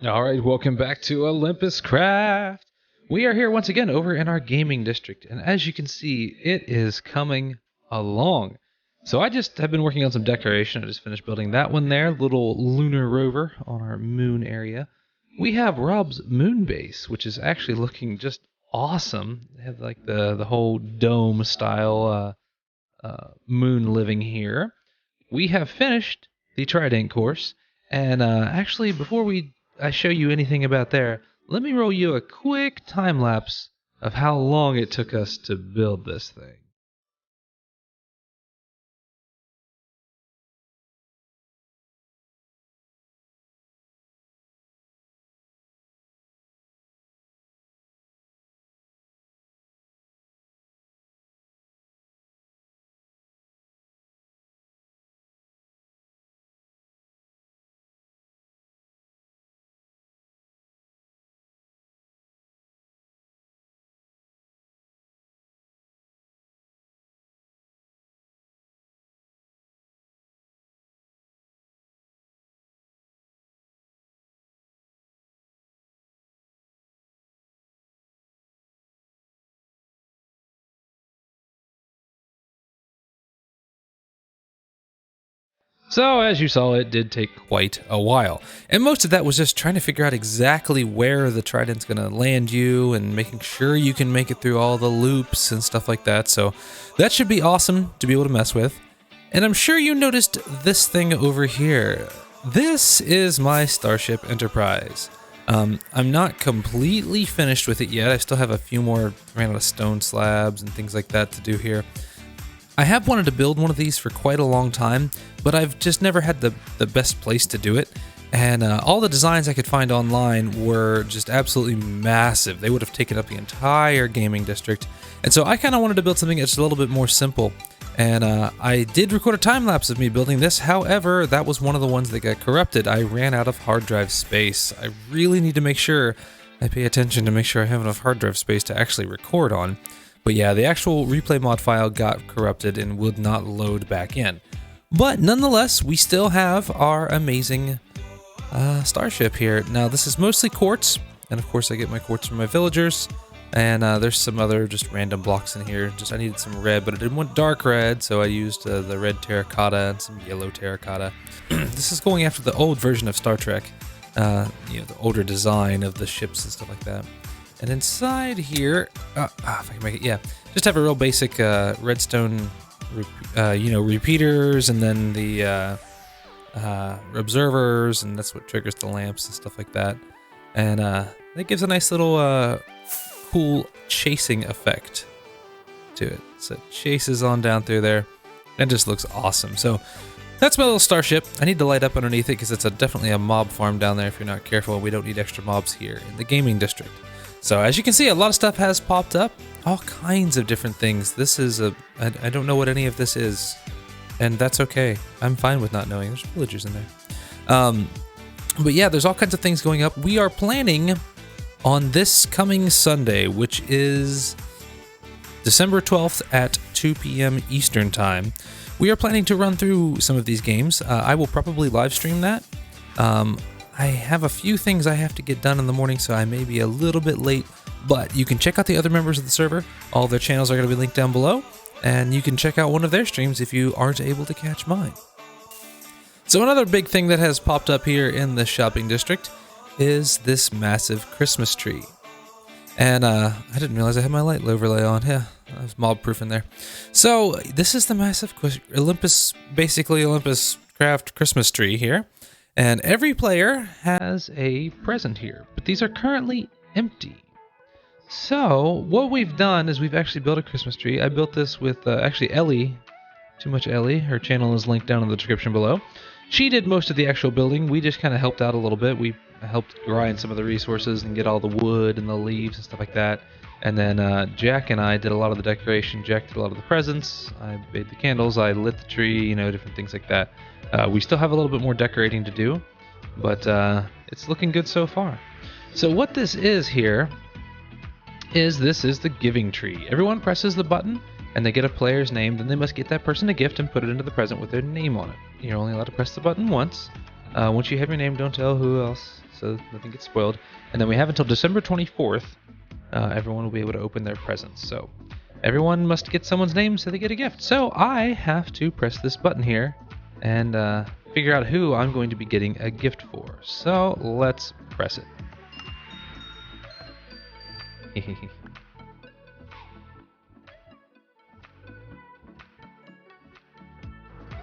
All right, welcome back to OlympusCraft. We are here once again over in our gaming district, and as you can see, it is coming along. So I just have been working on some decoration. I just finished building that one there, little lunar rover on our moon area. We have Rob's moon base, which is actually looking just awesome. They have like the whole dome style moon living here. We have finished the Trident course, and actually, before I show you anything about there, let me roll you a quick time lapse of how long it took us to build this thing. So, as you saw, it did take quite a while. And most of that was just trying to figure out exactly where the Trident's going to land you and making sure you can make it through all the loops and stuff like that. So, that should be awesome to be able to mess with. And I'm sure you noticed this thing over here. This is my Starship Enterprise. I'm not completely finished with it yet. I still have a few more ran out of stone slabs and things like that to do here. I have wanted to build one of these for quite a long time, but I've just never had the best place to do it. And all the designs I could find online were just absolutely massive. They would have taken up the entire gaming district. And so I kind of wanted to build something that's a little bit more simple. And I did record a time lapse of me building this. However, that was one of the ones that got corrupted. I ran out of hard drive space. I really need to make sure I pay attention to make sure I have enough hard drive space to actually record on. But yeah, the actual replay mod file got corrupted and would not load back in. But nonetheless, we still have our amazing starship here. Now, this is mostly quartz, and of course I get my quartz from my villagers. And there's some other just random blocks in here. Just I needed some red, but I didn't want dark red, so I used the red terracotta and some yellow terracotta. This is going after the old version of Star Trek, the older design of the ships and stuff like that. And inside here, if I can make it, yeah, just have a real basic redstone, repeaters, and then the observers, and that's what triggers the lamps and stuff like that. And it gives a nice little cool chasing effect to it. So it chases on down through there, and just looks awesome. So that's my little starship. I need to light up underneath it because it's definitely a mob farm down there. If you're not careful, we don't need extra mobs here in the gaming district. So as you can see, a lot of stuff has popped up, all kinds of different things. This is I don't know what any of this is, and that's okay. I'm fine with not knowing. There's villagers in there. But yeah, there's all kinds of things going up. We are planning on this coming Sunday, which is December 12th at 2 p.m. Eastern Time. We are planning to run through some of these games. I will probably live stream that. I have a few things I have to get done in the morning, so I may be a little bit late, but you can check out the other members of the server. All their channels are going to be linked down below, and you can check out one of their streams if you aren't able to catch mine. So another big thing that has popped up here in the shopping district is this massive Christmas tree. And I didn't realize I had my light overlay on. Yeah, I was mob-proof in there. So this is the massive basically OlympusCraft Christmas tree here. And every player has a present here, but these are currently empty. So what we've done is we've actually built a Christmas tree. I built this with actually Ellie, Too Much Ellie. Her channel is linked down in the description below. She did most of the actual building. We just kind of helped out a little bit. We helped grind some of the resources and get all the wood and the leaves and stuff like that. And then Jack and I did a lot of the decoration. Jack did a lot of the presents. I made the candles. I lit the tree, different things like that. We still have a little bit more decorating to do, but it's looking good so far. So what this is here is the giving tree. Everyone presses the button and they get a player's name. Then they must get that person a gift and put it into the present with their name on it. You're only allowed to press the button once. Once you have your name, don't tell who else so nothing gets spoiled. And then we have until December 24th. Everyone will be able to open their presents. So everyone must get someone's name so they get a gift. So I have to press this button here and figure out who I'm going to be getting a gift for. So let's press it.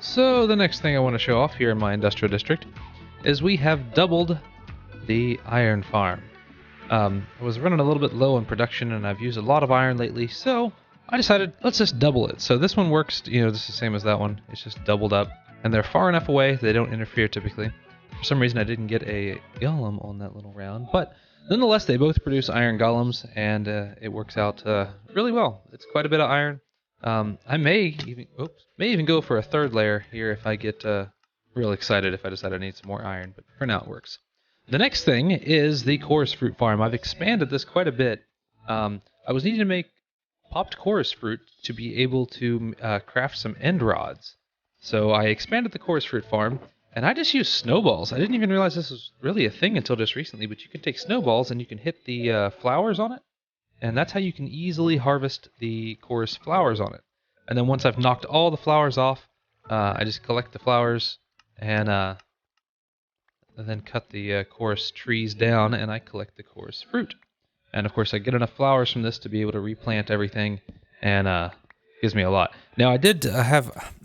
So the next thing I want to show off here in my industrial district is we have doubled the iron farm. I was running a little bit low on production and I've used a lot of iron lately, so I decided let's just double it. So this one works, just the same as that one. It's just doubled up and they're far enough away they don't interfere typically. For some reason I didn't get a golem on that little round, but nonetheless they both produce iron golems and it works out really well. It's quite a bit of iron. I may even go for a third layer here if I get real excited if I decide I need some more iron, but for now it works. The next thing is the Coarse fruit farm. I've expanded this quite a bit. I was needing to make popped Coarse fruit to be able to craft some end rods. So I expanded the Coarse fruit farm, and I just used snowballs. I didn't even realize this was really a thing until just recently, but you can take snowballs and you can hit the flowers on it, and that's how you can easily harvest the Coarse flowers on it. And then once I've knocked all the flowers off, I just collect the flowers and then cut the Coarse trees down, and I collect the Coarse fruit. And of course I get enough flowers from this to be able to replant everything, and gives me a lot. Now I don't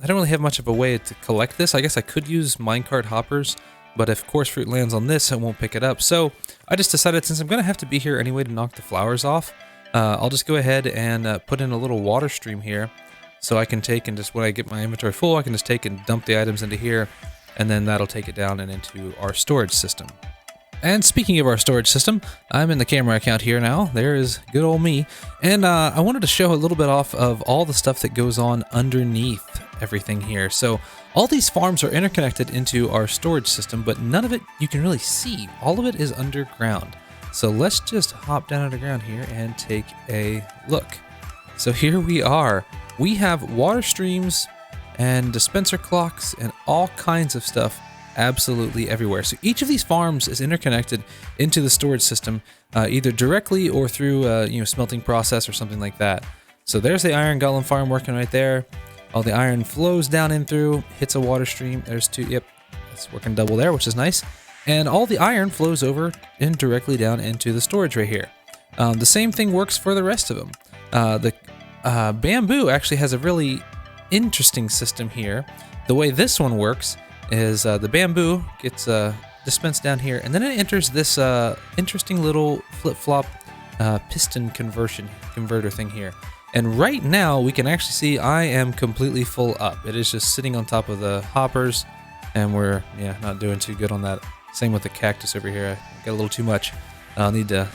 really have much of a way to collect this. I guess I could use minecart hoppers, but if Coarse fruit lands on this, it won't pick it up. So I just decided since I'm going to have to be here anyway to knock the flowers off, I'll just go ahead and put in a little water stream here, so I can take and just when I get my inventory full, I can just take and dump the items into here, and then that'll take it down and into our storage system. And speaking of our storage system, I'm in the camera account here now. There is good old me. And I wanted to show a little bit off of all the stuff that goes on underneath everything here. So all these farms are interconnected into our storage system, but none of it you can really see. All of it is underground. So let's just hop down underground here and take a look. So here we are. We have water streams and dispenser clocks and all kinds of stuff absolutely everywhere. So each of these farms is interconnected into the storage system, either directly or through smelting process or something like that. So there's the iron golem farm working right there. All the iron flows down in through, hits a water stream. There's two, yep, it's working double there, which is nice. And all the iron flows over and directly down into the storage right here. The same thing works for the rest of them. The bamboo actually has a really interesting system here. The way this one works is the bamboo gets dispensed down here, and then it enters this interesting little flip-flop piston converter thing here. And right now we can actually see I am completely full up. It is just sitting on top of the hoppers, and we're not doing too good on that. Same with the cactus over here. I got a little too much. I'll need to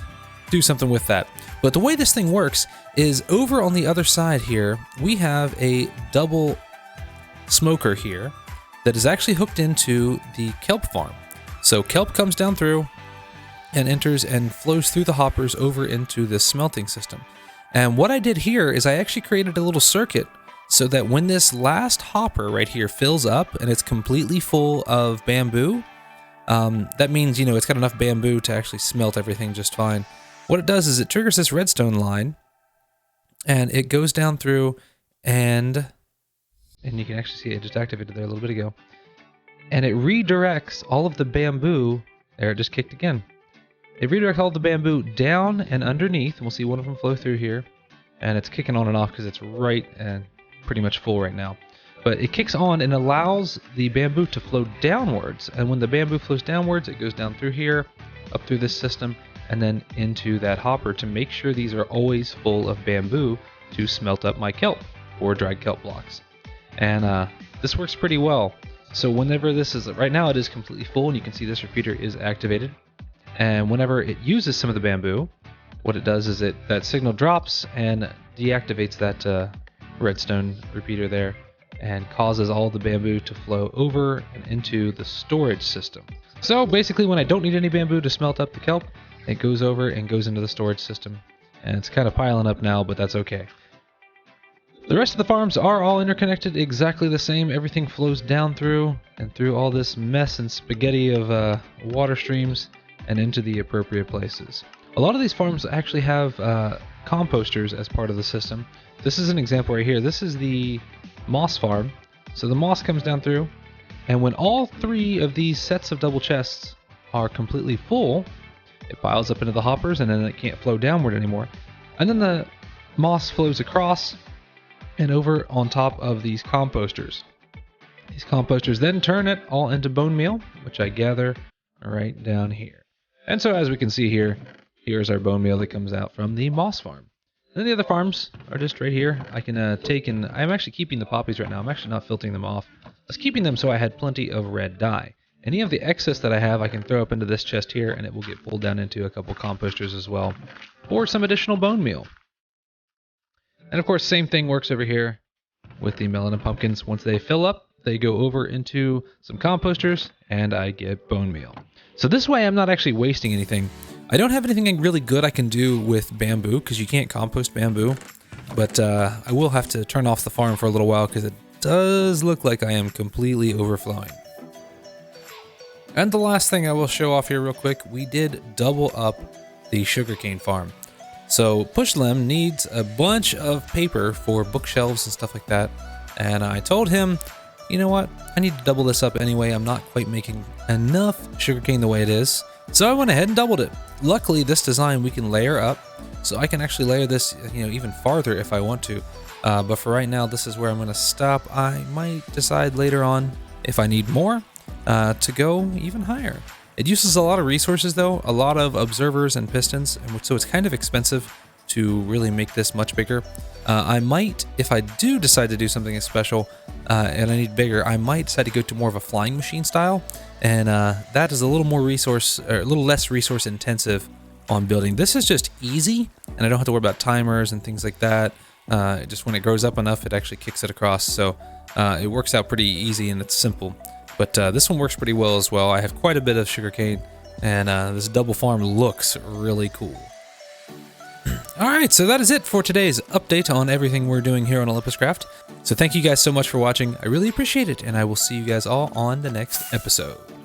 do something with that. But the way this thing works is over on the other side here, we have a double smoker here that is actually hooked into the kelp farm. So kelp comes down through and enters and flows through the hoppers over into this smelting system. And what I did here is I actually created a little circuit so that when this last hopper right here fills up and it's completely full of bamboo, that means, it's got enough bamboo to actually smelt everything just fine. What it does is it triggers this redstone line, and it goes down through, and you can actually see it just activated there a little bit ago, and it redirects all of the bamboo. There, it just kicked again. It redirects all the bamboo down and underneath, and we'll see one of them flow through here, and it's kicking on and off because it's right and pretty much full right now. But it kicks on and allows the bamboo to flow downwards, and when the bamboo flows downwards, it goes down through here, up through this system, and then into that hopper to make sure these are always full of bamboo to smelt up my kelp or dried kelp blocks. And this works pretty well. So whenever this is, right now it is completely full, and you can see this repeater is activated. And whenever it uses some of the bamboo, what it does is that signal drops and deactivates that redstone repeater there, and causes all the bamboo to flow over and into the storage system. So basically when I don't need any bamboo to smelt up the kelp, it goes over and goes into the storage system. And it's kind of piling up now, but that's okay. The rest of the farms are all interconnected exactly the same. Everything flows down through and through all this mess and spaghetti of water streams. and into the appropriate places. A lot of these farms actually have composters as part of the system. This is an example right here. This is the moss farm. So the moss comes down through, and when all 3 of these sets of double chests are completely full, it piles up into the hoppers, and then it can't flow downward anymore. And then the moss flows across and over on top of these composters. These composters then turn it all into bone meal, which I gather right down here. And so as we can see here, here's our bone meal that comes out from the moss farm. And then the other farms are just right here. I can take and I'm actually keeping the poppies right now. I'm actually not filtering them off. I was keeping them so I had plenty of red dye. Any of the excess that I have, I can throw up into this chest here, and it will get pulled down into a couple composters as well, or some additional bone meal. And of course, same thing works over here with the melon and pumpkins. Once they fill up, they go over into some composters, and I get bone meal. So this way, I'm not actually wasting anything. I don't have anything really good I can do with bamboo, because you can't compost bamboo. But I will have to turn off the farm for a little while, because it does look like I am completely overflowing. And the last thing I will show off here real quick, we did double up the sugarcane farm. So Pushlem needs a bunch of paper for bookshelves and stuff like that. And I told him, you know what, I need to double this up anyway. I'm not quite making enough sugarcane the way it is. So I went ahead and doubled it. Luckily, this design we can layer up. So I can actually layer this, even farther if I want to. But for right now, this is where I'm going to stop. I might decide later on if I need more. To go even higher. It uses a lot of resources though, a lot of observers and pistons, and so it's kind of expensive to really make this much bigger. I might, if I do decide to do something special and I need bigger, I might decide to go to more of a flying machine style, and that is a little more resource, or a little less resource intensive on building. This is just easy, and I don't have to worry about timers and things like that. Just when it grows up enough, it actually kicks it across, so it works out pretty easy and it's simple. But this one works pretty well as well. I have quite a bit of sugarcane, and this double farm looks really cool. Alright, so that is it for today's update on everything we're doing here on OlympusCraft. So thank you guys so much for watching. I really appreciate it, and I will see you guys all on the next episode.